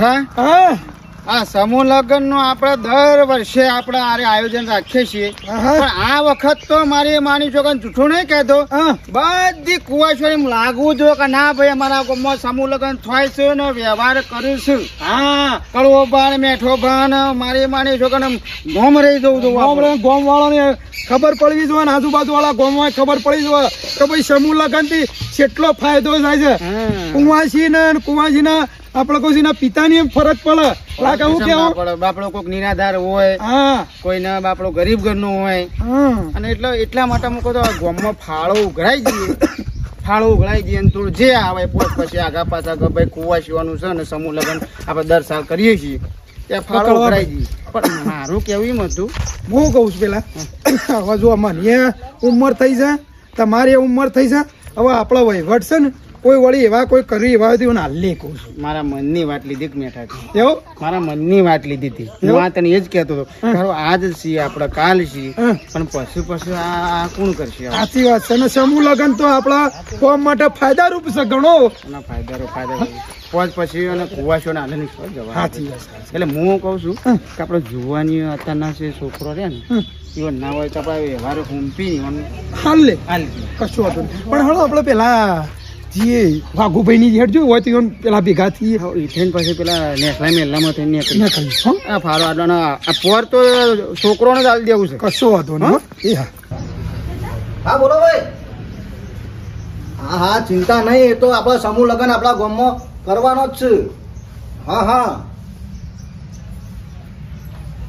ઉઠા આ સમૂહ લગ્ન નું આપડે દર વર્ષે આપડે આયોજન રાખીએ છીએ પણ આ વખત તો મારી માની છોકરા જૂઠું નહીં કહેતો બધી કુવાશોરી લાગવું જોઈએ કે ના ભાઈ અમારા ગામમાં સમૂહ લગ્ન થાય છે ને વ્યવહાર કરીશું. કડવો ભાન મેઠો ભાન મારી માની છોકરા ગોમ રહી જવું જોઈએ. ગોમ વાળાને ખબર પડવી જોઈએ, આજુબાજુ વાળા ગામ માં ખબર પડી જોઈએ કે ભાઈ સમૂહ લગ્ન થી કેટલો ફાયદો થાય છે. કુવાસી ને કુવાસી ના આપડે કોઈ પિતાની એમ ફરજ પડે. બાપડો કોઈક નિરાધાર હોય, કોઈને બાપડો ગરીબ ઘરનો હોય અને એટલા માટે મૂકો તો ગામમાં ફાળો ઉઘરાઈ જઈએ અને થોડું જે આવે પછી આગા પાછા ભાઈ કુવાસીવાનું છે ને સમૂહ લગ્ન આપણે દર સાલ કરીએ છીએ ત્યાં ફાળો ઉઘરાઈ જઈએ. પણ મારું કેવું એમ હતું, હું કઉ છું પેલા હવે જો મને ઉંમર થઈ છે, તમારી ઉંમર થઈ છે, હવે આપડા વહીવટ છે ને કોઈ વળી એવા કોઈ કરી એવા હાલી કહું છું. મારા મનની વાત લીધી મેઠા એવું મારા મનની વાત લીધી હતી. હું તને એ જ કહેતો હતો આજ છીએ આપડે કાલ છીએ પણ પછી આ કોણ કરશે? સાચી વાત છે. સમૂહ લગ્ન તો આપડા કોમ માટે ફાયદારૂપ છે ઘણો. ફાયદા પછી અને કુવાશો ને જવા. એટલે હું કઉ છું કે આપડે જોવાની અત્યારના છે છોકરો રે ને ઇવન ના હોય તો આપડે વ્યવહાર હુંપી હાલ લે કશું હતું. પણ હવે આપડે પેલા જે વાઘુભાઈ ની હેડ જોયું હોય તો પેલા ભેગા થઈએ પછી પેલા નેસલા મેલામાં થઈને ફાળો આડવાનો આ પોર તો છોકરોને જ આલી દેવું છે. કશો વાંધો ને. હા બોલો ભાઈ. હા ચિંતા નહીં, એ તો આપણા સમૂહ લગ્ન આપણા ગામમાં કરવાનો જ છે.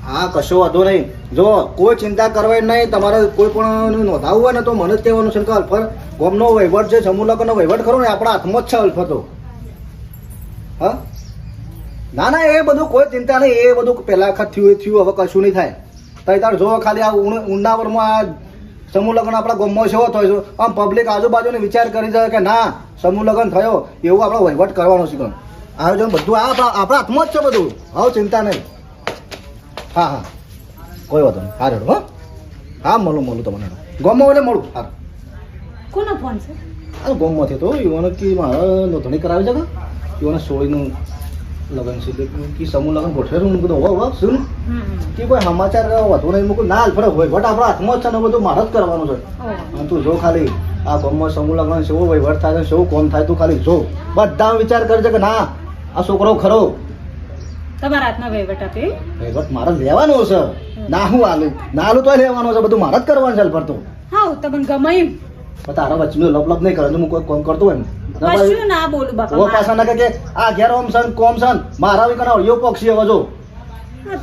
હા કશો વાંધો નહીં. જો કોઈ ચિંતા કરવાની નહીં. તમારે કોઈ પણ નોંધાવવું હોય ને તો મને જ કહેવાનું છે કે અલ્ફર ગામનો વહીવટ છે, સમૂહ લગ્નનો વહીવટ ખરો ને આપણા હાથમાં જ છે અલ્ફતો. હા ના એ બધું કોઈ ચિંતા નહીં. એ બધું પહેલા વખત થયું હવે કશું નહીં થાય. તાર જો ખાલી આ ઉનાવરમાં આ સમૂહ લગ્ન આપણા ગામમાં છે થયો છે. આમ પબ્લિક આજુબાજુને વિચાર કરી જાય કે ના સમૂહ લગ્ન થયો એવું આપણે વહીવટ કરવાનો છે. આયોજન બધું આપણા હાથમાં જ છે બધું. હવે ચિંતા નહીં. હા કોઈ વાંધો નહીં. હા રેડો. હા મળું તમને ગામમાં એટલે મળું. હા કોનો ફોન છે? આ ગામમાંથી તો યુવાનો કે મારે નોંધણી કરાવી છે કે યુવાનો સોળીનું લગ્ન છે કે સમૂહ લગ્ન ગોઠવેલું. હું કીધું હોવ શું કે કોઈ સમાચાર વધુ નહીં મૂકું ના ફરે વહીવટ આપણા હાથમાં જ છે ને બધું મારે જ કરવાનું છે. તું જો ખાલી આ ગામમાં સમૂહ લગ્ન છે એવું વહીવટ થાય છે શું કોણ થાય તું ખાલી જો બધા વિચાર કરજે કે ના આ છોકરો ખરો. તમારા હાથમાં વહીવટ આપે વહીવટ મારે લેવાનો છે. ના હું આલું તો લેવાનો છે. બધું મારે જ કરવાનું છે ફરતો. હા તમને ગમે એમ તારા વચ્ચે લપ નહીં કરે હું કોઈ કોમ કરતો હોય કશું ના બોલું બાપા. પાછા ના કે આ ઘેર ઓમ સન કોમ સન મારા બી કરાવ યો પક્ષી હવે જો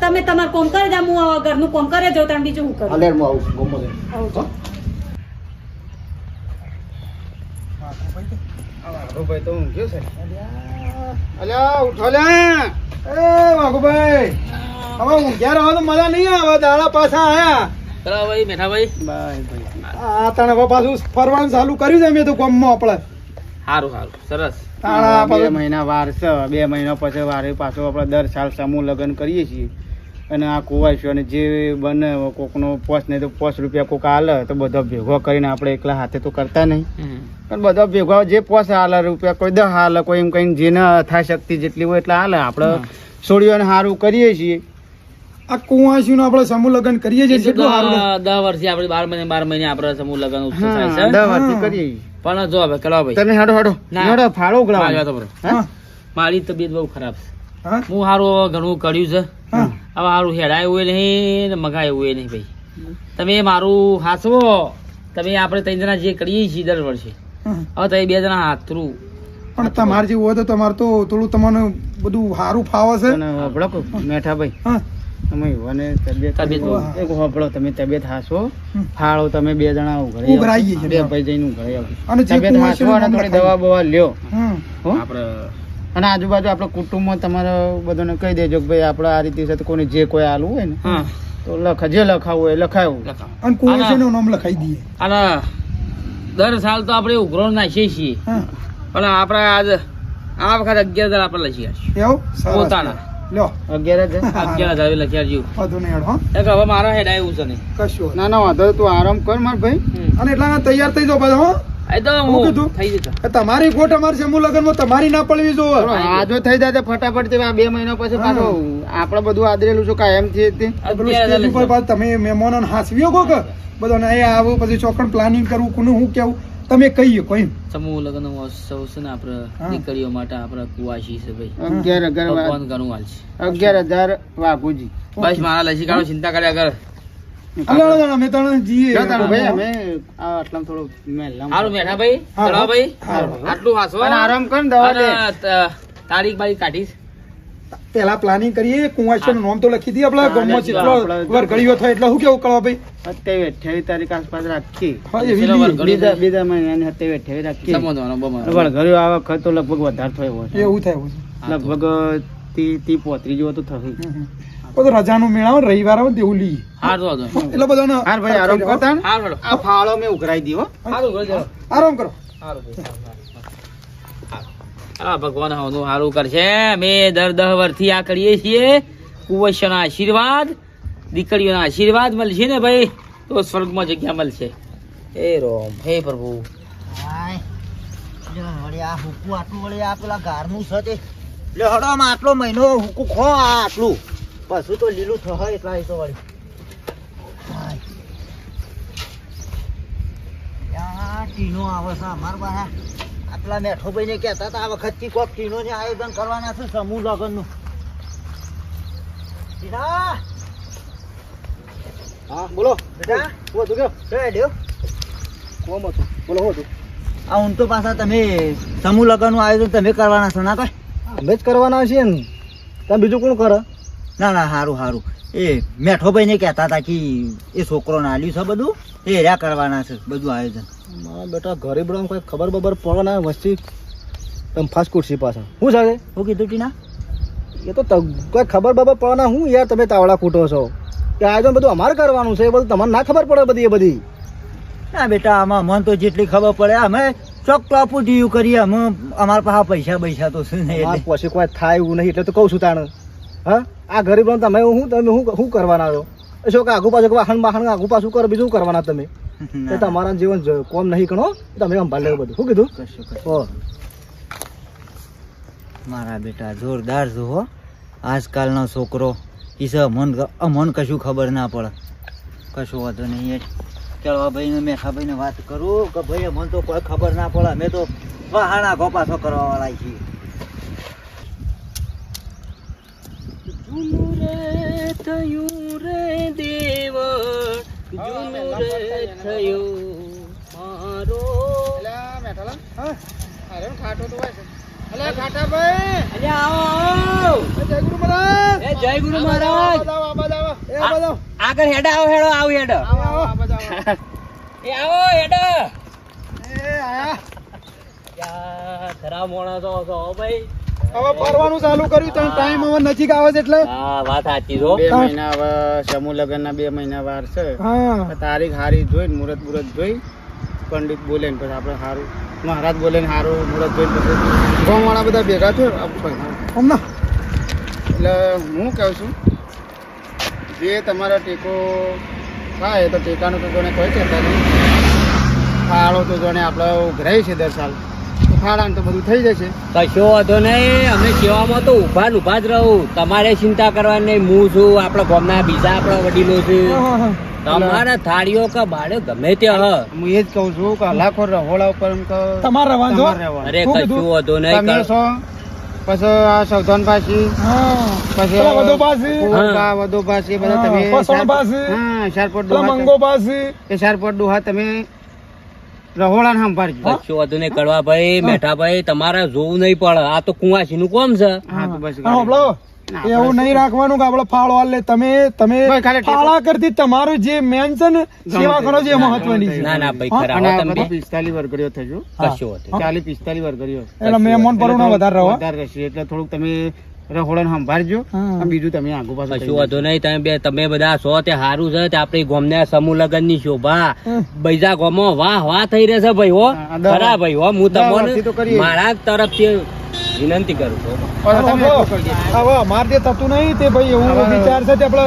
તમે તમારું કોમ કરી દે, હું ઘરનું કોમ કરે જાઉં તાણ બીજું હું કરું. હાલે હું આવું ગમો દે. વાઘુભાઈ તો ઊંઘ્યો છે. અલ્યા ઉઠો લ્યા. એ વાઘુભાઈ હવે ઊંઘ્યા રહો તો મજા નહીં આવે. દાડા પાછા આયા ભાઈ મેઠાભાઈ આ તને હવે પાછું ફરવાનું ચાલુ કર્યું છે મેં તો ગામમાં આપડે. સારું સરસ. 2 મહિના વાર છે. 2 મહિના પછી વારે પાછો આપણે દર સાલ સમૂહ લગ્ન કરીએ છીએ અને આ કુવાસીઓ ને જે બને કોકનો પોસ નહીં તો 5 રૂપિયા કોક હાલે તો બધો ભેગો કરીને આપણે એકલા હાથે તો કરતા નહીં પણ બધા ભેગો જે પોસ હાલે રૂપિયા કોઈ 10 હાલે કોઈ એમ કઈ જે ના થાય શક્તિ જેટલી હોય એટલે હાલે. આપણે છોડીઓને સારું કરીએ છીએ. આ કુવાસી નું આપડે સમૂહ લગ્ન કરીએ છીએ. 10 વર્ષથી આપણે 12 મહિને આપણે સમૂહ લગ્ન ઉત્સવ થાય છે. 10 વર્ષથી કરીએ પણ જો હવે કલા ભાઈ તમે હેડો ફાળો ઉઘરાવો. મારી તબિયત બહુ ખરાબ છે. હું સારું ઘણું કર્યું છે. હવે સારું હેડાય એવું નહીં ને મગાય એવું નહીં ભાઈ. તમે મારું હાસવો તમે આપણે 3 જણા જે કરીએ છીએ દર વર્ષે હવે તમે 2 જણા હાથરું. પણ તમારે જેવું હોય તો તમારે તો થોડું તમને બધું સારું ફાવે છે. મેઠા ભાઈ તમે તબિયત હાસો ફાળો તમે 2 જણા ઉઘરાઈ 2 ભાઈ જઈને ઉઘરાઈ આવો. દવા બવા લ્યો આપડે અને આજુબાજુ આપડે કુટુંબમાં તમારે બધાને કહી દેજો કે ભાઈ આપડે આ રીતે છે કોઈને જે કોઈ આલવું હોય ને તો જે લખાવું હોય લખાવું અને કુવાસીનું નામ લખાઈ દઈએ. અને દર સાલ તો આપણે ઉઘરો નાખીએ છીએ પણ આપણે આજ આ વખત 11,000 આપણે લખી એવું પોતાના લ્યો 11,000 લખ્યા જીવ. હવે મારા હેડ આવ્યું છે નહીં કશું ના વાંધો તું આરામ કર માર ભાઈ અને એટલા તૈયાર થઈ જાવ બધા. એ તો હું કીધું? થઈ જશે તમારી ખોટ અમારે સમૂહ લગ્નમાં તમારી ના પડવી જોવે આ જો થઈ જાય તો ફટાફટ તે આ 2 મહિના પછી પાછો આપણે બધું આદરેલું છું કાયમ થી તે પેલું સ્ટેજ ઉપર પાછું તમે મહેમાનોને હાંસવ્યો કહો કે બધાને અહીંયા આવું પછી ચોકડ પ્લાનિંગ કરવું કોનું હું કેવું તમે કહીએ કોઈ સમૂહ લગ્ન મહોત્સવ છે ને આપણે દીકરીઓ માટે આપણે કુવાસી છે ભાઈ 11,000 ભગવાન ઘણું હાલ છે 11,000 વાઘુજી બસ મારા લસી કાઢો ચિંતા કર્યા કર અલા અમે તને જીએ જો તારું ભાઈ અમે આ આટલામાં થોડું મહેલામ સારું મેઠા ભાઈ ચલો ભાઈ આટલું હાસો અને આરામ કર ને દવા લે તારીખ બારીખ કાઢીશ પેલા પ્લાનિંગ કરીએ કુંવાસી નું નામ તો લખી દઈએ આપણા ગામમાં જેટલો વરઘડીઓ થાય એટલે શું કેવું કરવા ભાઈ 27-28 તારીખ આસપાસ રાખીએ હા એવી બી. બીજા મહિનાની 27-28 રાખીએ સમજવાનો બમારો વળઘડીઓ આ વખત તો લગભગ વધારે થયો હશે એવું થાય એવું છે. લગભગ 30-35 જેવો તો થશે બધું રજાનું મેળાવે ને રવિવાર આવે ને તેવું લઈએ હારું હતો એટલે બધાને હાર ભાઈ આરામ કરતા ને? હારું આ ફાળો મેં ઉઘરાઈ દીધો હારું કરજો આરામ કરો હા ભગવાન હવનું સારું કરશે અમે દર 10 વર્ષથી આ કરીએ છીએ કુંવરના આશીર્વાદ દીકરીઓના આશીર્વાદ મળશે ને ભાઈ તો સ્વર્ગમાં જગ્યા મળશે હે રોમ હે પ્રભુ આટલો મહિનો હુકુ ખો આટલું પછી તો લીલું થાય એટલા એ તો વળી ટીનો આવે છે અમાર પાસે આટલા મેઠો ભાઈ ને કહેતા હતા આ વખત થી કોક ટીનો ને આયોજન કરવાના છે સમૂહ લગ્ન નું હા બોલો બેટા હું હતું કયો કોમ હતું બોલો હું હતું આ હું તો પાછા તમે સમૂહ લગ્ન નું આયોજન તમે કરવાના છો ના કઈ અમે જ કરવાના છીએ ને તમે બીજું કોણ કરે ના ના સારું સારું એ મેઠો ભાઈ ને કહેતા હતા કે એ છોકરો નાલ્યું છે બધું એ રહ્યા કરવાના છે બધું આયોજન મારા બેટા ગરીબ રમ કોઈ ખબર બબર પડે ના વસ્તી તમે ફાસ્ટ કુર્સી પાછળ શું છે શું કીધું ટીના એ તો કોઈ ખબર બબર પડે ના હું યાર તમે તાવડા ખૂટો છો કે આયોજન બધું અમારે કરવાનું છે એ બધું તમને ના ખબર પડે બધી એ બધી ના બેટા આમાં મને તો જેટલી ખબર પડે અમે ચોક ટોપું ડીયુ કરીએ અમે અમારા પાસે પૈસા તો છે નહીં પછી કોઈ થાય એવું નહીં એટલે તો કહું છું તાણે હા આ ગરીબ તમે હું કરવાના છો શું કે આગુ પાછું વાહન આગુ પાછું કરો બીજું કરવાના તમે તમારા જીવન કોમ નહીં ગણો તમે સંભાળ લેવું બધું શું કીધું મારા બેટા જોરદાર છો હો આજકાલનો છોકરો ઈસે અમન કશું ખબર ના પડે કશું વાંધો નહીં કેળવા ભાઈ ને મેઠા ભાઈ ને વાત કરું કે ભાઈ અમને તો કોઈ ખબર ના પડે અમે તો વાહાણા ગોપાસો કરવા વાળા છીએ થયું રે દેવ જૂનું રે થયું મારો ખાટો તો હોય છે અલે ખાટા ભાઈ અરે આવો જય ગુરુ મહારાજ એ જય ગુરુ મહારાજ આગળ હેડા આવો હેડો એ આવો હેડો એ આયા યા ખરા મોણસો છો ભાઈ હવે ફરવાનું ચાલુ કર્યું તો ટાઈમ હવે નજીક આવે છે એટલે હા વાત સાચી છો 2 મહિના હવે સમૂહ લગ્ન ના 2 મહિના વાર છે હા તારીખ હારી જોઈને મુહૂર્ત જોઈ પંડિત બોલે ને પછી આપણે સારું મહારાજ બોલે ને સારું મુહૂર્ત જોઈને પછી ગામ વાળા બધા ભેગા થયો હમણાં એટલે હું કહું છું જે તમારા ટેકો થાય તો ટેકાનું તો જોને કોઈ ચિંતા નહીં ફાળો તો જોને આપણે ઉઘરાય છે 10 સાલ ફાળાને તો બધું થઈ જશે કશો વાંધો નહીં અમે સેવામાં તો ઉભા જ રહું તમારે ચિંતા કરવાની નહીં હું છું આપણા ગામના બીજા આપણા વડીલો છે તમારા થાળીઓ કે બાળે ગમે તે હ હું એ જ કહું છું કે લાખો રહોળા ઉપર એમ કે તમારે રહેવાનું તમારે રહેવાનું. અરે કશું વાંધો નહીં તમે છો પછી આ સૌધન પાછી પછી પેલા વધુ પાસી. વધુ પાછી બધા હા, તમે પસણ પાસી. હા શારપોટ પેલા મંગો પાસી એ શારપોટ ડોહા તમે રહોળા ને સંભાળજો કશું વાંધો નહીં કરવા ભાઈ મેઠા ભાઈ તમારે જોવું નહીં પડે આ તો કુંવાસી નું કોમ છે હા તો બસ હા, હંભળો. એવું નહીં રાખવાનું કે આપડે ફાળો હાલ લે તમે ભાઈ, ખાલી ટેકો. ફાળા કરતી તમારું જે મેન છે ને સેવા કરો છો એ મહત્વની છે ના ના ભાઈ હા, ખરા અને હો આ તમે બધું 45 વર્ગડીઓ થજો કશું વાંધો નહીં. 40-45 વર્ગડીઓ એટલે મહેમાન પરુણા વધારે રહો વધારે રહેશે એટલે થોડુંક તમે રહોળા ને સંભાળજો હા. અને બીજું તમે આગુ પાછું કશું વાંધો નહીં તમે બધા છો તે સારું છે તે આપણી ગામને સમૂહ લગ્ન ની શોભા બીજા ગામો વાહ થઈ રહેશે ભાઈ હો હા, દર- ખરા ભાઈ હો હું દર વર્ષથી તો તમને કરીએ. મારા તરફથી વિનંતી કરું છું તમે એટલું કરજો. હવે અમારે તે થતું નહીં તે ભાઈ એવું હવે- વિચાર છે તે આપડે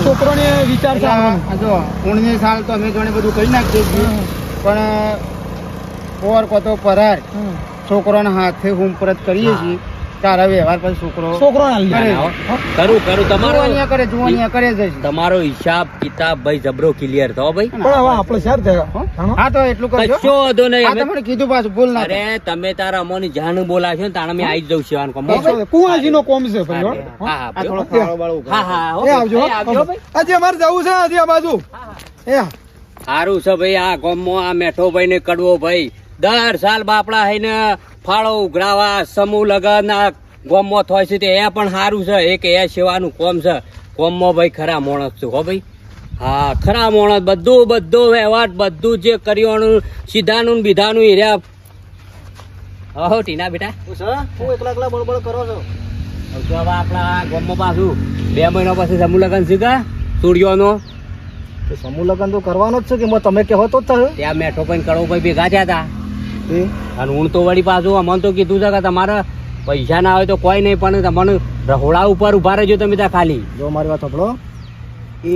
છોકરોને વિચાર છે આવવાનો. આ જો 19 સાલ તો અમે જોડે બધું કરી નાખીએ છીએ પણ પોર કોતો પરાર છોકરાના હાથે હુંપરત કરીએ છીએ તારા વ્યવહાર પછી છોકરો કરે. કરું તમારો જુવાનિયા કરે જ છે. તમારો હિસાબ કિતાબ ભાઈ જબરો ક્લિયર થયો ભાઈ. પણ હવે આપણે શેર થયા હા તો એટલું કરજો. કશો વાંધો નહીં. આ તમને કીધું પાછું ભૂલ ના થાય. અરે તમે તારા અમોની જાણ બોલાશો ને તાણે મેં આવી જ જઉં શિવાન કોમ. કુવાજી નો કોમ છે ભાઈ હો. હા આ થોડો ફાળો બાળો ઉઘાડો. હા એ આવજો એ આવજો ભાઈ. આજે અમારે જવું છે આજે આ બાજુ એ સારું છે ભાઈ. આ ગામમાં આ મેઠો ભાઈ ને કડવો ભાઈ દર સાલ બાપડા હઈને ફાળો ઉઘરાવા સમૂહ લગન આ ગામમાં થાય છે તે એ પણ સારું છે. એક એ સેવાનું કોમ છે. કોમમાં ભાઈ ખરા માણસ છું હો ભાઈ. હા ખરા માણસ બધો વ્યવહાર બધું જે કર્યું સીધાનું બીધાનું હીર્યા. હો ટીના બેટા હું એકલા બળબળ કરો છો હવે તો હવે આપણા ગામમાં પાછું 2 મહિના પછી સમૂહ લગન છે કા સૂર્યોનો. તો સમૂહ લગ્ન તો કરવાનો જ છે કે તમે કહેવો તો જ થયું ત્યાં મેઠો ભાઈ કડવો ભાઈ ભેગા થયા હતા. એ અને હું તો વળી પાછું અમને તો કીધું છે કે તમારે પૈસા ના આવે તો કોઈ નહીં પણ તમને રહોડા ઉપર ઉભા રહેજો તમે ત્યાં ખાલી. જો મારી વાત સાંભળો એ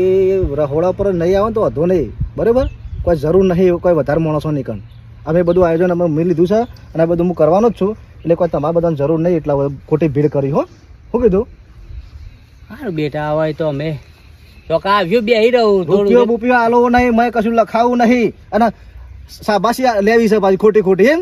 રહોડા પર નહીં આવે તો વાંધો નહીં બરાબર કોઈ જરૂર નહીં કોઈ વધારે માણસો નહીં કણ અમે બધું આયોજન અમે મેં લીધું છે અને આ બધું હું કરવાનો જ છું એટલે કોઈ તમારે બધાને જરૂર નહીં એટલા ખોટી ભીડ કરી હો શું કીધું સારું બેટા હોય તો અમે તો આવ્યું બેહી રહું રૂપિયો બુપિયો આલો નહીં મેં કશું લખાવું નહીં અને શાબાશી લેવી છે પાછી ખોટી એમ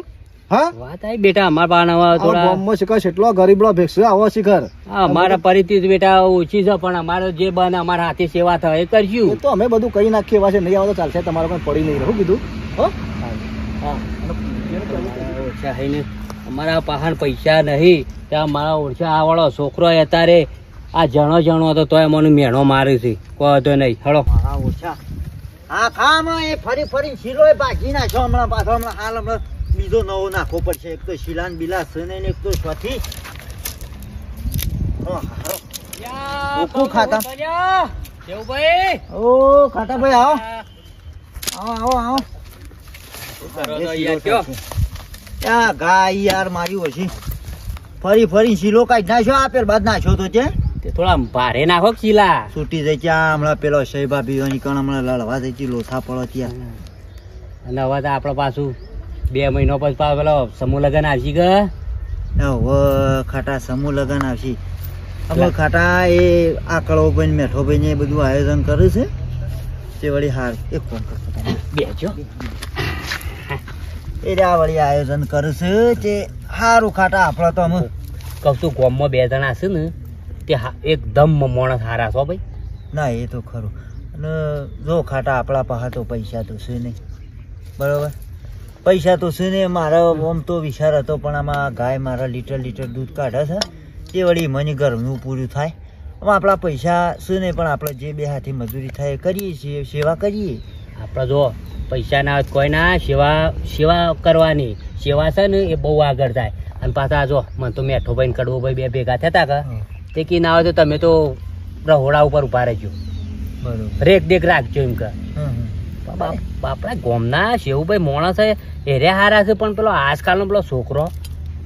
હા વાત આવી બેટા અમારા પાસે થોડા ગામમાં શિખર એટલો ગરીબડો ભેગશે આવો શિખર અમારા પરિસ્થિતિ બેટા ઓછી છે પણ અમારે જે બને અમારા હાથે સેવા થાય એ કરશું. એ તો અમે બધું કરી નાખીએ પાછે નહીં આવે તો ચાલશે તમારે કોઈ પડી નહીં રહું કીધું હો ઓછા થઈને અમારા પાસે પૈસા નહીં ત્યાં મારા ઓછા આ વાળો છોકરો અત્યારે આ જણો હતો તોય મને મેણો મારે છે કોઈ તો નહીં હળો. ઓછા હા ખામાં એ ફરી શીલો ભાગી નાખ્યો હમણાં પાછો હમણાં હાલ હમણાં બીજો નવો નાખવો પડશે. એક તો શીલાન બિલા છે ને એક તો સ્વથી ખાતા ઓ ખાતા ભાઈ આવો ત્યાં ગાય યાર મારી ઓછી ફરી શીલો કાઢી નાખ્યો આ પેર બાદ નાખ્યો તો છે તે થોડા ભારે નાખો ચીલા છૂટી જાય ત્યાં હમણાં પેલો શૈબા પીવાની કણ હમણાં લડવા જઈ લોથા પડો ત્યાં અને હવે તો આપડે પાછું 2 મહિનો પછી પાછું પેલો સમૂહ લગન આવશે કે હવે ખાટા સમૂહ લગન આવશે હવે ખાટા એ આકળો ભાઈ મેઠો ભાઈ ને બધું આયોજન કરે છે તે વળી હાર એક ફોન કરતો બેજો એ રહ્યા વળી આયોજન કરે છે તે સારું ખાટા આપણે તો અમે કહું છું ગામમાં 2 જણા છે ને તે એકદમ માણસ હારા છો ભાઈ. ના એ તો ખરું અને જો ખાટા આપણા પાસે તો પૈસા તો છે નહીં બરાબર પૈસા તો છે ને મારો આમ તો વિચાર હતો પણ આમાં ગાય મારા લીટર દૂધ કાઢે છે તે વળી મને ઘરનું પૂરું થાય આમાં આપણા પૈસા છે ને પણ આપણે જે બે હાથી મજૂરી થાય એ કરીએ છીએ સેવા કરીએ આપણે જો પૈસા ના હોય તો કોઈ ના સેવા કરવાની સેવા છે ને એ બહુ આગળ થાય. અને પાછા જો મને તો મેઠો ભાઈ કડવો ભાઈ 2 ભેગા થતા કે તે કી ના હોય તો તમે તો રહોડા ઉપર ઉભા રહેજો બરોબર રેક દેખ રાખજો એમ કે આપણા ગામના શેવુભાઈ માણસ એરે હારા છે પણ પેલો આજકાલનો પેલો છોકરો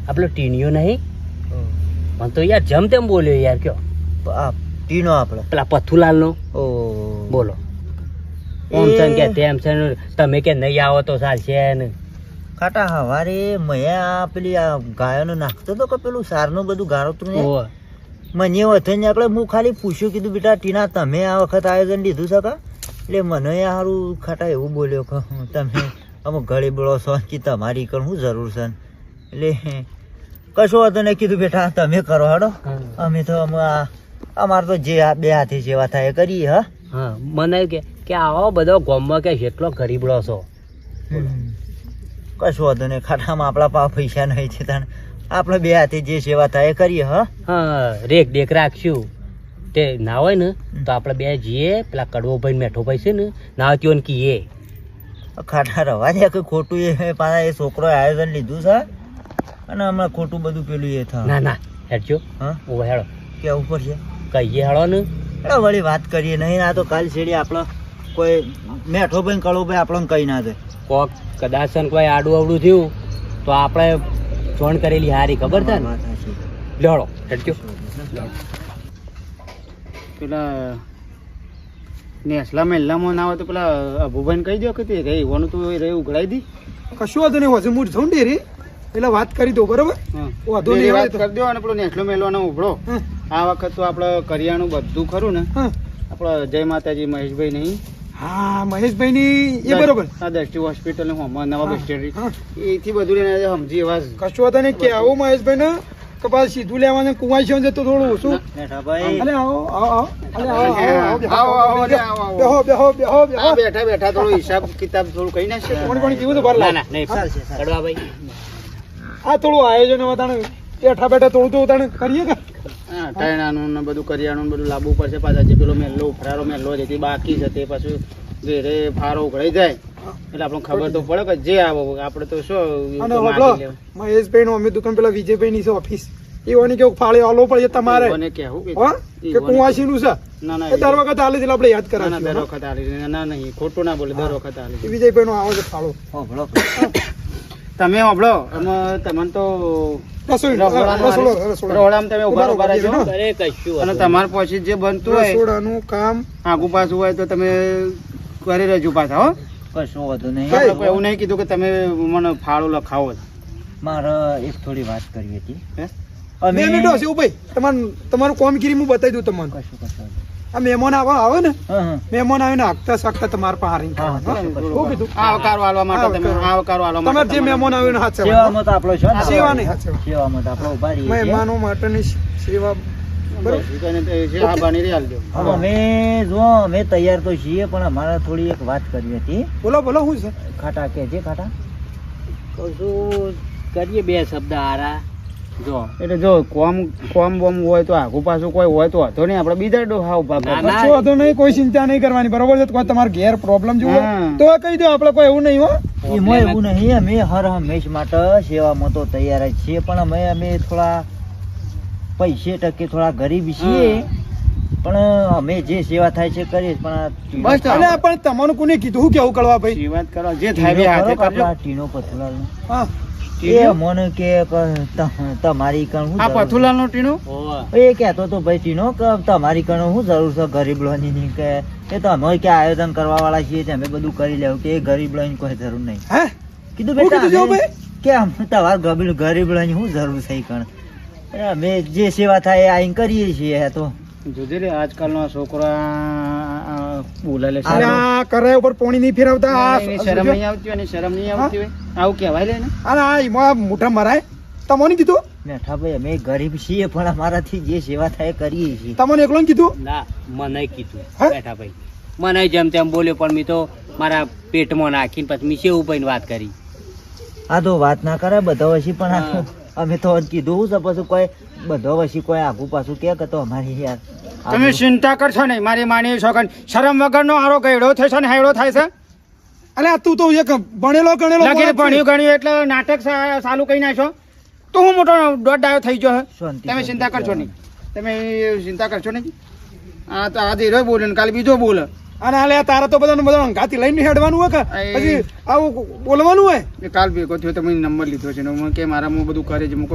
આ પેલો ટીણીયો નહીં મને તો યાર જમ તેમ બોલ્યો યાર કયો ટીનો આપણે પેલા પથ્થુલાલનો ઓ બોલો ઓમ છે ને કે તેમ છે ને તમે કે નહીં આવો તો ચાલશે ને ખાટા હવારે મેં આ પેલી આ ગાયોનું નાખતો હતો કે પેલું સારનું બધું ગાળોતું ને ઓવે. મને વથઈને આપણે હું ખાલી પૂછ્યું કીધું બેટા ટીના તમે આ વખત આયોજન લીધું છે કા એટલે મને સારું ખાટા એવું બોલ્યો કે તમે અમુક ગળીબળો છો કે તમારી કણ શું જરૂર છે એટલે કશો હતો ને કીધું બેટા તમે કરો હાડો અમે તો અમારે તો જે 2 હાથી સેવા થાય એ કરીએ હા હા મને કે આવો બધો ગામમાં કે જેટલો ગરીબડો છો કશો હતો ને ખાટામાં આપણા પાસે પૈસા નહીં છે તાણ આપણે 2 હાથી જે સેવા થાય એ કરીએ હા હા રેક દેખ રાખશું તે ના હોય ને તો આપણે 2 જઈએ પેલા કડવો ભાઈ મેઠો ભાઈ છે ને ના હોય ત્યોને કીએ ખાટા રવા દે કે ખોટું એ પાછા એ છોકરોએ આયોજન લીધું છે અને હમણાં ખોટું બધું પેલું એ થાય ના હેડજો હા ઓવે હેડો કેવું પડશે કહીએ હેડો ને એટલે વળી વાત કરીએ નહીં આ તો કાલ છેડી આપણે કોઈ મેઠો ભાઈ કળો ભાઈ આપણને કહી ના દે કોક કદાચ કોઈ આડું અવડું થયું તો આપણે જોણ કરેલી હારી ખબર છે ને વાત સાચી. લેડો હેડજો પેલા નેસલા મહેલામાં ના હોય તો પેલા અભુભાઈને કહી દો કે તે રે વાનું તો રે ઉઘડાઈ દી કશું વાંધો નહીં હશે હું જાઉં ડેરી એટલે વાત કરી દઉં બરોબર હા. વાંધો ડેરી નહીં વાત આવે તો. કરી દો અને પેલો નેસલો મેલવાનો ઉભરો હા, આ વખત તો આપણે કરિયાણું બધું ખરું ને હા. આપણે જય માતાજી મહેશભાઈ નહીં હા મહેશભાઈ ની એ બરોબર આ દૃષ્ટિ હોસ્પિટલ નવા હા, બસ સ્ટેન્ડ હા. એથી બધું લઈને સમજી એવા જ. કશું વાંધો નહીં કે આવો મહેશભાઈ ને કે પાછું સીધું લેવાનું કુંવાઈ છે તો થોડું ઓછું મેઠાભાઈ અલે આવો આવો અલે આવો આવો, આવો, અરે આવો, આવો. બેહો બેહો બેહો આ બેહો બેઠા બેઠા થોડું હિસાબ કિતાબ થોડું કહી નાખશે કોણ કોણ કીધું તું ભર ના લાવ. ના નહીં ચાલશે, ચાલશે. કડવાભાઈ આ થોડું આયોજન હવે તાણે બેઠા બેઠા થોડું તો તાણે કરીએ કે હા ટાયણાનું ને બધું કરિયાણું ને બધું લાવવું પડશે પાછા જે પેલો મેલ્લો ઉફરારો મેલ્લો છે તે બાકી છે તે પાછું ઘેરે ફારો ઉઘડાઈ જાય એટલે આપણને ખબર તો પડે કે જે આવો આપણે તો શું અને માગી હોબળો લેવું. મહેશભાઈ નો અમે દુકાન પેલા વિજયભાઈ ની છે ઓફિસ એવાની કેવું ફાળે આલો પડે તમારે મને કહેવું કે હો કે કુંવાસી નું છે ના ના એ દર વખત આલે છે એટલે આપણે યાદ ના, ના, દર કરાવીશું વખત આલી છે. ના નહીં ખોટું ના બોલે દર વખત આલી છે. વિજયભાઈ નો આવે છે ફાળો હોભળો. તમે હોભળો એમાં તમને તો રસોઈ રસોડો રોડામાં તમે ઉભા ઉભા રહેજો અરે કશું અને તમારે પછી જે બનતું હોય રસોડાનું કામ આગુ પાછું હોય તો તમે કરી રહેજો પાછા હો કશો વાંધો નહીં. કઈ? આપણે કોઈ એવું નહીં કીધું કે તમે મને ફાળો લખાવો જ. મારે એક થોડી વાત કરવી હતી. હે? અમે બે મિનિટ હશે ભાઈ તમારું કામગીરી હું બતાવી દઉં તમને કશું. આ મહેમાન આવે ને હા, હા. મહેમાન આવે ને આગતા સાગતા તમારે પાસે હારી હા, ખાવાનું, કશું, હો? શું કીધું આવકારો આલવા માટે તમે આવકારો આલવા તમારે માટે જે મહેમાન આવે ને હાથ સેવા સેવામાં તો આપણો છો ને. સેવા નહીં હાથ સેવા સેવામાં તો આપણો ઉભા રહીએ છીએ. મહેમાનો માટેની સેવા બરોબર હા બની રહી હાલજો. હવે અમે જો અમે તૈયાર તો છીએ પણ અમારે થોડી એક વાત કરવી હતી. બોલો બોલો શું છે ખાટા કે છે ખાટા કશું કરીએ બે શબ્દ હારા જો એટલે જો કોમ બોમ હોય તો આગુ પાછું કોઈ હોય તો હતો નહીં આપણે બીજા ડોહા ઉભા ના, કરો. ના. કશો વાંધો નહીં કોઈ ચિંતા નહીં કરવાની બરોબર છે કોઈ તમારે ઘેર પ્રોબ્લેમ જેવું હોય હા. તો કહી દો આપણે કોઈ એવું નહીં હો એમાં એવું નહીં અમે હર હંમેશ માટે સેવામાં તો તૈયાર જ છીએ પણ અમે થોડા પૈસે ટકે થોડા ગરીબ છીએ પણ અમે જે સેવા થાય છે કરીએ પણ આ ટીનો બસ અને પણ તમને કોને કીધું શું કેવું કરવા ભાઈ જી વાત કરો જે થાય એ હાથે ખરો કરજો. આપણા ટીનો પથુલાલનો. હા એ મને કે તમારી કણ શું આ જરૂર? પથુલાલ નું ટીનું હોવે. એ કહેતો તો ભાઈ ટીનો કે તમારી કણ શું જરૂર છે ગરીબ લોની કે એ તો અમે કે આયોજન કરવા વાળા છીએ તે અમે બધું કરી લેવું કે એ ગરીબ લોની કોઈ જરૂર નહીં. હે કીધું શું કીધું બેટા ભાઈ? અમે- કે અમે તમારે ગરીબ લોની શું જરૂર છે ઈ કણ એ અમે જે સેવા થાય એ આઈને કરીએ છીએ તો જોજે રે આજકાલનો છોકરા બોલાલે છે. અને આ કરાય ઉપર પોણી નહીં ફેરવતા આ એની શરમ નહીં આવતી હોય, એની શરમ નહીં આવતી હોય. આવું કહેવાય લે ને. અને આ એમાં મોઢા મરાય તમને કીધું મેઠા ભાઈ અમે ગરીબ છીએ પણ અમારાથી જે સેવા થાય એ કરીએ છીએ. તમને એકલો કીધું ના મને કીધું હે? બેઠા ભાઈ મને જેમ તેમ બોલ્યો પણ મેં તો મારા પેટમાં નાખીને પછી મેં સેવું પૈને વાત કરી આ તો વાત ના કરે બધા વસી પણ આ તો અમે તો કીધું છે પછી કોઈ બધો વસી કોઈ આગુ પાછું કે તો અમારી યાર તમે ચિંતા કરશો નહીં મારી માની છોકન શરમ વગરનો હારો ગયડો થશે ને હેડો થાય છે. અલે આ તું તો એક ભણેલો ગણેલો લગીને માણસ છે. ભણ્યું ગણ્યું એટલે નાટક ચાલુ કરી નાખશો તો હું મોટો દોઢ ડાયો થઈ ગયો હે. શાંતિ, તમે ચિંતા શાંતિ કરશો નહીં તમે ચિંતા કરશો નહીં. આ તો આજે હીરો બોલે ને કાલે બીજો બોલે. અને હાલે આ તારા તો બધા અંગાથી લઈને હેડવાનું હોય કે એ- પછી આવું બોલવાનું હોય એ કાલ ભેગો થયો તો મેં નંબર લીધો છે ને હું કે મારા હું બધું કરે છે હું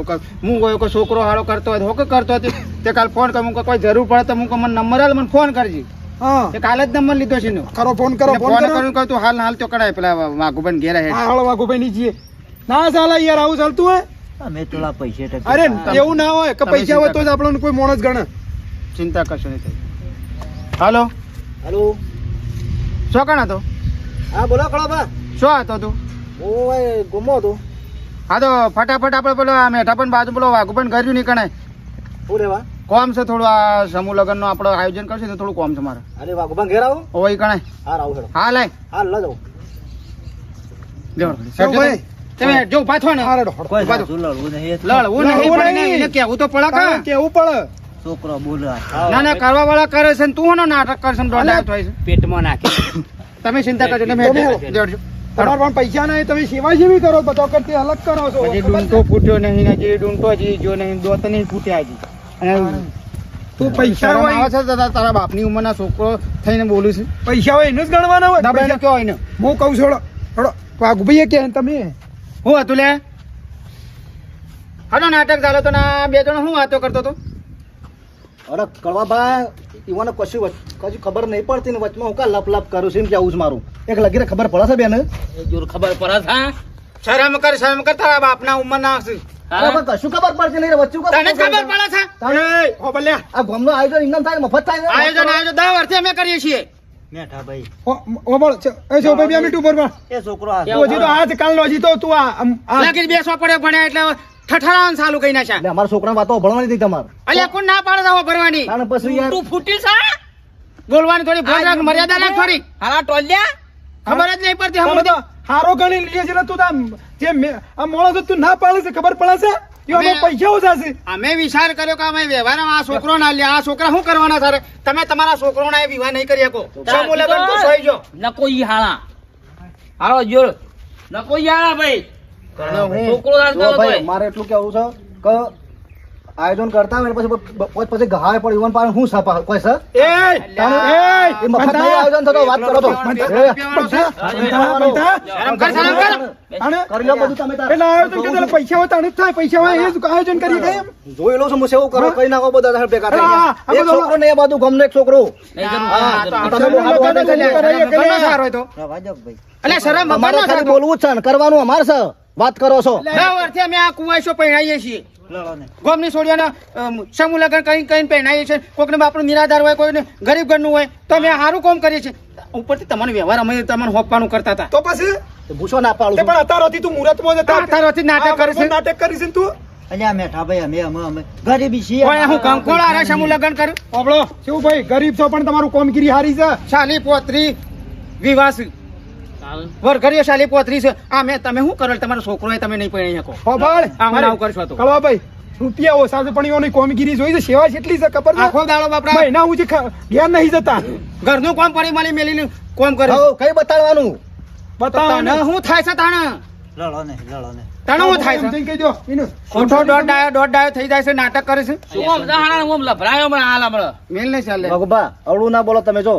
કોઈ છોકરો હારો કરતો હોય હોકે કરતો હતો તે કાલ ફોન કરું કે કોઈ જરૂર પડે તો હું કહું, મને નંબર આલ મને ફોન કરજે. હા તે કાલે જ નંબર લીધો છે ને કરો ફોન કરો ફોન ફોન કરો કરું કહું તું હાલ ને હાલ તો કરાય પેલા વાઘુભાઈ ઘેરા હેડ. હા હળો વાઘુભાઈ ની છીએ ના ચાલે યાર આવું ચાલતું હોય અમે થોડા પૈસે ટકે અરે એવું ના હોય કે તમે પૈસા હોય તો જ ચિંતા આપણને કોઈ માણસ ગણે ચિંતા કરશો નહીં થઈ. હાલો હેલો શું કણ હતો હા બોલો કળાબા શું હતો તું? હું ગુમો હતો હા તો ફટાફટ આપણે પેલો આ મેઠા પણ બાજુ પેલો વાઘુભાઈ ઘર નહીં કણાય શું રેવા કોમ છે થોડું આ સમૂહ લગ્ન નું આપણે આયોજન કરશે તો થોડું કોમ છે મારે અરે વાઘુબા ઘેર આવો ઓય કણાય હા આવું હેડો હા લાય હા લ જાઉં જો શું ભાઈ? તમે જો પાછો ને હા રેડો હળો. કોઈ ઉભા થો. સાચું લડવું નહીં લડવું નહીં લડવું પડે નહીં. ને, એને કહેવું તો પડે તારે કાં? કેવું પડે છોકરો બોલે ના ના કરવા વાળા કરે છે ને તું હોનો નાટક કરશે ને દોડાવ થાય છે. પેટમાં નાખી તમે ચિંતા કરજો તમે તમે જોડજો. તમારે પણ પૈસા નહીં તમે સેવા જેવી કરો બધા કરતી અલગ કરો છો પછી ડૂંટો ફૂટ્યો નહીં ને જે ડૂંટો જી જો નહીં દોત નહીં ફૂટ્યા જી અને તું પૈસા શરમ હોય આવે છે તો તારા બાપની ઉંમરના છોકરો થઈને બોલું છે પૈસા હોય એને જ ગણવાના હોય દબાઈને પૈસા- કયો હોય ને હું કહું છું હળો, હળો. વાઘુભાઈએ કે તમે હું હતું લે હાલો નાટક ચાલો તો ના બે જણ હું વાતો કરતો તો અરે કળવાબા ઈવાને કશું ખબર નહીં પડતી ને વચમાં હું કા લપ લપ કરું છું એમ કેવું છે મારું એક લગીને ખબર પડે છે બેન જોર ખબર પડે છે શરમ કર તારા બાપના ઉંમર ના હશે. અરે પણ કશું ખબર પડતી નહીં રે, વચ્ચે તને જ ખબર પડે છે એ ઓ બલ્યા આ ગામનું આયોજન ઇંગમ થાય મફત થાય ને? આયોજન 10 વર્ષથી અમે કરીએ છીએ. મેઠા ભાઈ ઓ બોલ એ છો ભાઈ 2 મિનિટ ઉપર બોલ. એ છોકરો હાથ તું હજી તો આજ કાલનો હજી તો તું આ લાગી બેસવા પડે ભણ્યા એટલે ઠઠાણ ચાલુ કરી નાખ્યા. એટલે અમારા છોકરાને વાતો ભણવાની હતી તમારે. અલ્યા કોણ ના પાડે છે ભરવાની? તાણે પછી યાર તું ફૂટી છે બોલવાની થોડી ભોજ રાખ, મર્યાદા રાખ થોડી. હારા ટોલ્યા ખબર જ નહીં પડતી તમે હમણાં તો હારો ગણી લીધે છે ને તું તો આ મોળો તો તું ના પાડે છે ખબર પડે છે એ અમે પૈસા ઓછા છે. અમે વિચાર કર્યો કે અમે વ્યવહારમાં આ છોકરો ના લે, આ છોકરા શું કરવાના તારે? તમે તમારા છોકરોના એ વિવાહ નહીં કરી શકો. સમૂહ લગ્ન તો સોઈ જો. નકો ઈ હાળા હારો જોર નકો ઈ હાળા ભાઈ છોકરો જો રાંધતો ભાઈ હોય. મારે એટલું કેવું છે કે આયોજન કરતા હોય ને પછી ગહાય પણ ઈવન પાસે હું સાપા કોઈ સર એ મફત નહીં આયોજન થતો, વાત કરો તો શરમ કર, શરમ કર. કરી લો બધું તમે તારે. એટલે આયોજન કરતા પૈસા હોય તાણે જ થાય, પૈસા હોય એ જ આયોજન કરીએ કઈ એમ. જોયેલો છું હું સેવું કરો કરી નાખો બધા તારે ભેગા થઈ હા, ગયા. એક બધો- છોકરો ને એ બાજુ ગમનો એક છોકરો. નહીં જરૂર, હા, હા, તો જરૂર. તમે સમૂહ લગ્ન બોલો, કરાવીએ, ઘણો સારો હોય તો. વાજબ ભાઈ અલ્યા શરમ અમારે વગરનો ખાલી થતો. બોલવું જ છે ને કરવાનું અમારે છે. વાત કરો છો 10 વર્ષથી અમે આ કુંવાઈશો પહેરાઈએ છીએ. લડો ને ગોમની છોડીઓને સમૂહ લગ્ન કરીને પહેરાઈએ છીએ. કોઈકને બાપનું નિરાધાર હોય, કોઈને ગરીબ ઘરનું હોય, તો અમે સારું કામ કરીએ છીએ. ઉપરથી તમારો વ્યવહાર અમે તમને હોપવાનું કરતા હતા. તો પછી ભૂસો ના પાડું તે છું. પણ અત્યારથી તું મુહૂર્તમાં જ હતા. અત્યારથી નાટક કરે છે. નાટક કરીશ ને તું અલ્યા મેઠા ભાઈ અમે ગરીબી છીએ કોઈ હું કંકોળ આરે સમૂહ લગ્ન કર્યું? ઓબળો કેવું ભાઈ ગરીબ છો પણ તમારું કોમગીરી હારી છે. શાલી પોતરી વિવાસ વરઘરીઓ શાલી પોતરી છે. આ મેં તમે શું કરો? તમારો છોકરો એ તમે નહીં પરણી શકો. હોભાળ આવું આવું કરશો તો. કળવાભાઈ રૂપિયા ઓછા છે પણ એની કોમગીરી જોઈ છે, સેવા કેટલી છે ખબર છે? આખો દાડો બાપરા મહિના હું ઘેર નહીં જતા ઘરનું કામ પડી મળી મેલીને કામ કરે છે. હઉ, કઈ બતાડવાનું બતાવો તને શું થાય છે તાણે? લડો ને તને શું થાય એમ છે? જઈને કહી દો વિનોદ. ખોટો દોઢ ડાયો થઈ જાય છે, નાટક કરે છે. શું આમ બધા હાળા ઓમ લભરાયો હમણાં હાલ હમણાં. મેલ નહીં ચાલે. ભગભા અવળું ના બોલો તમે જો.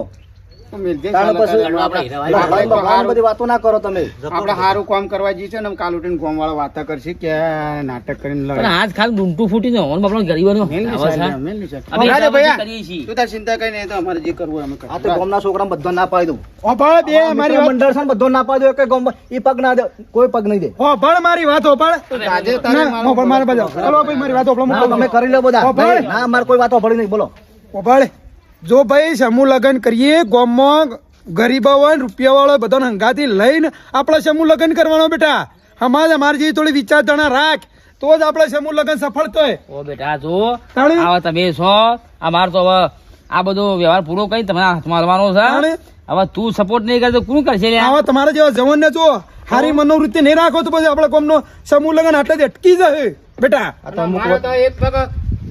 મેલ દે તાણે ચાલે પછી કરે. આપણે ભાઈ ભગવાન બધી વાતો ના કરો તમે. આપણે સારું કામ કરવા જઈએ છે ને કાલ ઉઠીને ગોમ વાળા વાતા કરશે કે આ નાટક કરીને પણ લડે. હાથ ખાલી ડૂંટું ફૂટી ને હોન બાપડો ગરીબોનો મેલ નહીં આવાજ ચાલે, હા. મેલ નહીં ચાલે. અમે રાજા એટલા ભૈયા, બધું કરીએ છીએ. તું તાર ચિંતા કઈ નહીં, તો અમારે જે કરવું હોય અમે આ તો કરીએ. ગામના છોકરાને બધો ના પાડી દઉં. હોભાળ બે મારી વાત મંડળ છે ને બધો ના પાડી દઉં. એક ગામમાં ઈ પગ ના દે, કોઈ પગ નહીં દે. હોભાળ મારી વાત હોભાળ આજે તારે ના, હોભાળ મારે બજાવ. ચલો ભાઈ મારી વાત હોભાળ ના, મૂકો. તમે કરી લો બધા. હોભાળ. ના અમારે કોઈ વાતો ભળી નહીં, બોલો. હોભાળ જો ભાઈ સમૂહ લગ્ન કરીએ ગામમાં ગરીબો હોય ને રૂપિયા વાળો બધાને હંગાથી લઈને આપણે સમૂહ લગ્ન કરવાનો બેટા. અમારે જેવી થોડી વિચારધારણા રાખ તો જ આપણે સમૂહ લગ્ન સફળ થાય. ઓ બેટા જો તાણે? આવા તમે છો અમાર તો હવે આ બધો વ્યવહાર પૂરો કરી તમે હાથમાં હાલવાનો છે. તાણે? હવે તું સપોર્ટ નહીં કરતો કોણ કરશે લ્યા? આવા તમારા જેવા જવાન ને જો હારી મનોવૃત્તિ નહીં રાખો તો પછી આપણા ગામનો સમૂહ લગ્ન આટલે જ અટકી જાય બેટા. મારે તો એક પગ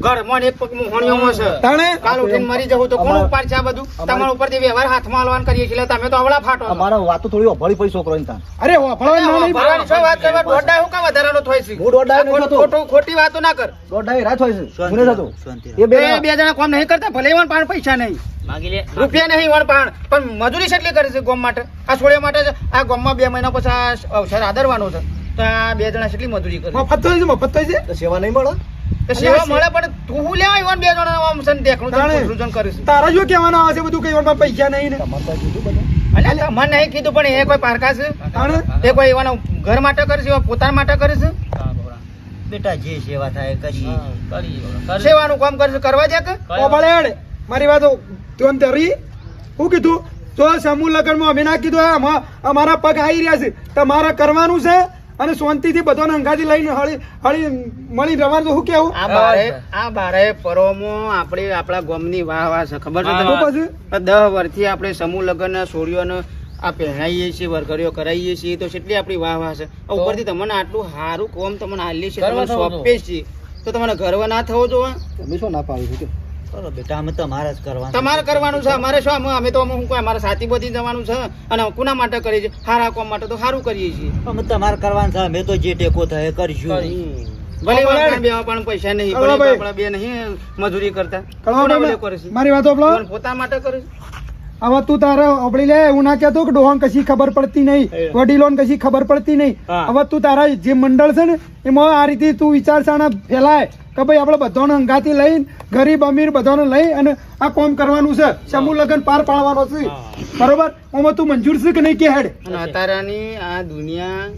ઘરમાં ને એક પગ મોહણીઓમાં છે. તાણે કાલ ઉઠીને મરી જવું તો કોણ ઉપાડ છે આ બધું? તમારા ઉપરથી વ્યવહાર હાથમાં હાલવાન કરીએ છીએ એટલે તમે તો અવળા ફાટો છો. અમારે વાતો થોડી અભળી પડી છોકરોની તાન. અરે હોભાળ ના નહીં. ભગવાન શું વાત કરવા? દોઢાઈ હું કામ વધારાનો થાય છે? હું દોઢાઈ નહીં થતો. ખોટી વાતો ના કર. દોઢાઈ રાત હોય છે. શાંતિ મને રાખો, થતું. શાંતિ એ બે બે જણા કામ નહીં કરતા, ભલે વણ પાણ પૈસા નહીં, માગી લે રૂપિયા નહીં વણ પાણ, પણ મજૂરી કેટલી કરે છે ગામ માટે? આ છોડ્યા માટે જ આ ગામમાં 2 મહિના પછી આ અવસર આદરવાનો છે, તો આ 2 જણા કેટલી મજૂરી કરે? મફત થાય છે મફત થાય છે. તો સેવા નહીં મળે. તો સેવા મળે પણ તું હું લેવા આવ્યો ને 2 જણા આમ છે ને દેખણું છે ને તાણે? સૂચન કરે છે. તારા જો કહેવાનું આવે છે બધું કઈ વાર પૈસા નહીં ને તમારે પાસે કીધું બધું. અલ્યા મને નહીં કીધું પણ એ કોઈ પારકા છે? તાણે? એ કોઈ એવાના ઘર માટે કરે છે, એવા પોતાના માટે કરે છે? બેટા જે સેવા થાય એ કરીએ કરી સેવાનું કામ કરે છે, કરવા દે કે? હોભાળ મારી વાત તું તરી શું કીધું તો સમૂહ લગ્નમાં અમે ના કીધું આ અમારા પગ આવી રહ્યા છે તમારે કરવાનું છે અને શાંતિથી બધાને અંગાથી લઈને હળી હળી મળી રહેવાનું તો શું કેવું આ બારે પરોમો આપણા ગામની વાહ છે, ખબર છે તો તમને? પછી 10 વર્ષથી આપણે સમૂહ લગ્ન છોડીઓને આ પહેરાઈએ છીએ, વરઘડીઓ કરાવીએ છીએ, તો કેટલી આપણી વાહ છે. ઉપરથી તમને આટલું સારું કોમ તમને આલીએ છે, ગર્વ તમને થવો સોંપીએ છીએ, તો તમને ગર્વ ના થવો જોઈએ? તમે શું ના પાડ્યું છે કે? ચલો બેટા અમે તમારે જ કરવાનું તમારે કરવાનું છે, અમારે શું? અમે તો શું કોઈ અમારે સાથી બધી જવાનું છે અને કોના માટે કરીએ છીએ? સારા કામ માટે તો સારું કરીએ છીએ. અમે તમારે કરવાનું છે અમે તો જે ટેકો થાય એ કરશું ભલે વળગાણ બેવા પણ પૈસા નહીં, ભલે ભાઈ. આપણા બે નહીં મજૂરી કરતા, કળવા કોના ભાઈ, વડે કરે છે? મારી વાત હોભળો. પણ પોતા માટે કરે છે. હવે તું તારે અબળી લે એવું ના કહેતો કે ડોહાન કશી ખબર પડતી નહીં, વડીલોન કશી ખબર પડતી નહીં. હવે તું તારા જે મંડળ છે ને એમાં આ રીતે તું વિચારસાણા ફેલાય કે ભાઈ આપણે બધાને હંગાથી લઈને ગરીબ અમીર બધાને લઈ અને આ કામ કરવાનું છે, સમૂહ લગ્ન પાર પાડવાનો છે, બરોબર? ઓમાં તું મંજૂર છે કે નહીં કે હેડ? અને અત્યારની આ દુનિયા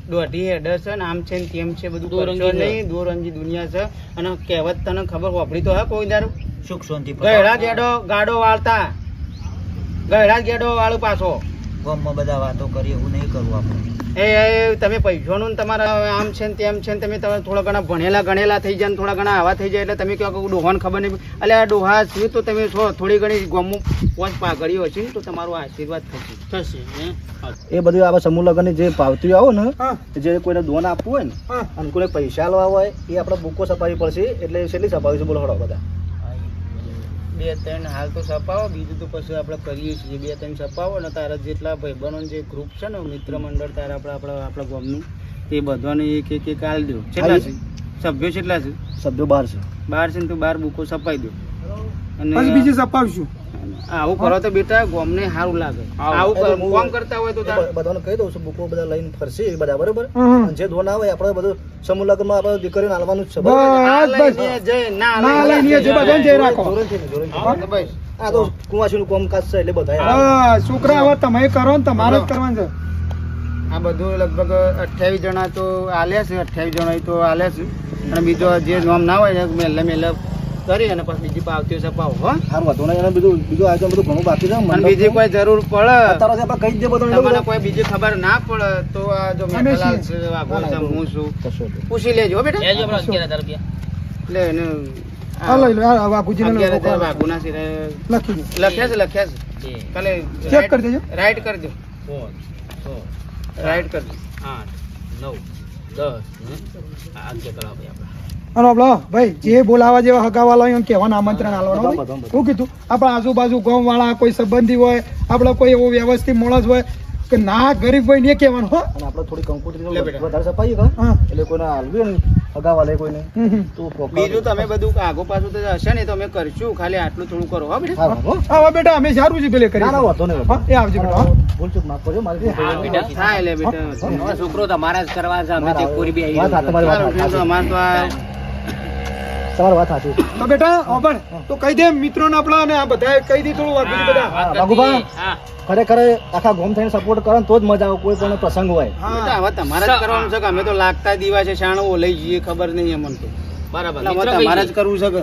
દોઢી હેડર છે ને આમ છે ને તેમ છે બધું દોરંગી કરશો છે. નહીં દોરંગી દુનિયા છે અને કહેવત તને ખબર વાપરી તો હે કોઈ દારૂ સુખ શાંતિ ગયડા ગેડો ગાડો વાળતા ગયડા ગેડો વાળું પાછો ગામમાં બધા વાતો કરીએ એવું નહીં કરવું આપણે એ તમે પૈસાનું ને તમારા આમ છે ને તેમ છે ને તમે થોડા ઘણા ભણેલા ગણેલા થઈ જાય ને થોડા ઘણા આવા થઈ જાય એટલે તમે કહો કે ડોહાને ખબર નહીં એટલે આ ડોહા છે તો તમે છો થોડી ઘણી ગામમાં પોચ પાઘડીઓ હશે ને તો તમારો આશીર્વાદ થશે એ બધું આપણે સમૂહ લગ્નની જે પાવતીઓ આવો ને હા જે કોઈને દોન આપવું હોય ને હા અને કોઈને પૈસા આલવા હોય એ આપણે બુકો છપાવી પડશે એટલે કેટલી છપાવી છે બોલો હળો બધા 2-3 હાલ તો છપાવો બીજું તો પછી આપણે કરીએ છીએ 2-3 છપાવો અને તારા જેટલા ભાઈબંધો જે ગ્રુપ છે ને મિત્ર મંડળ તારા આપણા ગામનું એ બધાને એક આલ દો કેટલા છે સભ્યો કેટલા છે સભ્યો 12 છે 12 છે ને તો 12 બુકો છપાઈ દો પછી અને બીજી સપાવશું આવું કરો તો બેટા ગામને સારું લાગે આવું કામ કરતા હોય તો તારે બધાને કહી દઉં છું બુકો બધા લઈને ફરશે એ બધા બરોબર હમ. અને જે દોન આવે આપણે બધું સમૂહ લગ્નમાં આપણે દીકરીઓને આલવાનું જ છે બસ. આ લઈને જય ના લઈને જય બધાને જય રાખો જોરેથી. બસ આ તો કુવાસીનું કામકાજ છે એટલે બધા હા છોકરા હવે તમે કરો ને તમારે જ કરવાનું છે આ બધું લગભગ 28 જણા તો આલ્યા છે 28 જણા તો આલ્યા છે અને બીજો જે નામ ના હોય ને મેલે કરી અને પછી બીજી પાવતીઓ છપાવો હો સારું વાંધો નહીં અને બીજું આયોજન બધું ઘણું બાકી છે અને બીજી કોઈ જરૂર પડે અત્યારે આપણે કહી જ દે બધું તમને કોઈ બીજી ખબર ના પડે તો આ જો મેઠાલાલ છે વાઘોલ છે હું છું પૂછી લેજો હો બેટા લેજો આપણે 11,000 રૂપિયા એટલે એને આ લઈ લો આ વાઘુજીને 11,000 વાઘોના સિરે લખી દો લખ્યા છે બે, કાલે ચેક કરી દેજો રાઈટ કરજો 4 6 રાઈટ કરજો 8 9 10 આ અંકે કરાવો ભાઈ આપણે હાલો બોલો ભાઈ જે બોલાવા જેવા હગાવાલા હોય એમ કહેવાનું આમંત્રણ આલવાનું બધા. શું કીધું આપણા આજુબાજુ ગામ વાળા કોઈ સંબંધી હોય આપડે કોઈ એવો વ્યવસ્થિત માણસ હોય કે ના ગરીબ હોય ને એ કહેવાનું હો અને આપણે થોડી કંકોત્રી લે બેટા. વધારે છપાઈએ કા હા એટલે કોઈને હાલવી હોય ને અગાવાલે કોઈને હમ. તો proper. બીજું તમે બધું આગો પાછું તો હશે ને તો અમે કરશું ખાલી આટલું થોડું કરો હો બેટા સારું, હો. હા બેટા અમે સારું છે પેલે કરી ના ના વાંધો નહીં હા, એ આવજો બેટા હા. ભૂલચૂક માફ કરજો મારી હા, બેટા. થાય લે બેટા છોકરો તમારા જ કરવા છે અમે તે કોરી બી વાત સાચી, તમારી વાત સારું, સાચી. અમારે તો આ તમારી વાત સાચી તો બેટા પણ તો કહી દે મિત્રોને આપણા અને આ બધા કહી દી થોડું વાગી બધા હા, બાબુભા. ખરેખર આખા ગામ થઈને સપોર્ટ કરે ને તો જ મજા આવે કોઈ પણ પ્રસંગ હોય બેટા, હવે તમારે જ કરવાનું છે કે અમે તો લાગતા દીવા છે શાણો લઈ જઈએ ખબર નહીં અમને તો બરાબર એટલે હવે મિત્રો તમારે જ કહીએ. કરવું છે કે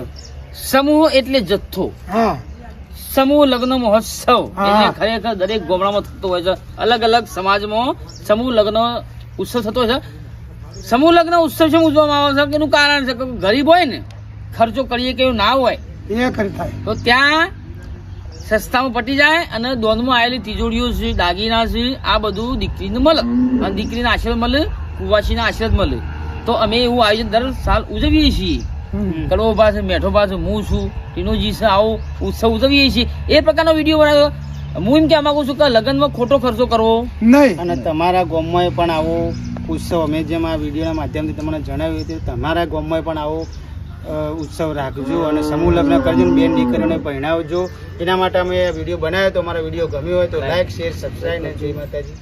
સમૂહ એટલે જથ્થો હા સમૂહ લગ્ન મહોત્સવ હા. એટલે ખરેખર દરેક ગામડામાં થતો હોય છે અલગ અલગ સમાજમાં સમૂહ લગ્ન ઉત્સવ થતો હોય છે સમૂહ લગ્ન ઉત્સવ શું ઉજવવામાં આવે છે કે એનું કારણ છે કે ગરીબ હોય ને ખર્ચો કરીએ કે એવું ના હોય એ કરી થાય તો ત્યાં સસ્તામાં પટી જાય અને દોનમાં આવેલી તિજોરીઓ છે દાગીના છે આ બધું દીકરીને મળે અને દીકરીને આશીર્વાદ મળે કુવાસીને આશીર્વાદ મળે તો અમે એવું આયોજન દર સાલ ઉજવીએ છીએ હમ. કડવો પાસે મેઠો પાસે હું છું ટીનોજી છે આવો ઉત્સવ ઉજવીએ છીએ એ પ્રકારનો વિડીયો બનાવ્યો હું એમ કહેવા માંગુ છું કે લગ્નમાં ખોટો ખર્ચો કરવો નહીં અને તમારા ગામમાં પણ આવો ઉત્સવ અમે જેમ આ વિડીયોના માધ્યમથી તમને જણાવ્યું હતું તમારા ગામમાં પણ આવો ઉત્સવ રાખજો અને સમૂહ લગ્ન કરજો ને બેન દીકરીઓને પહેણાવજો એના માટે અમે વિડીયો બનાવ્યો તો અમારો વિડીયો ગમ્યો હોય તો લાઈક શેર સબસ્ક્રાઈબ અને જય માતાજી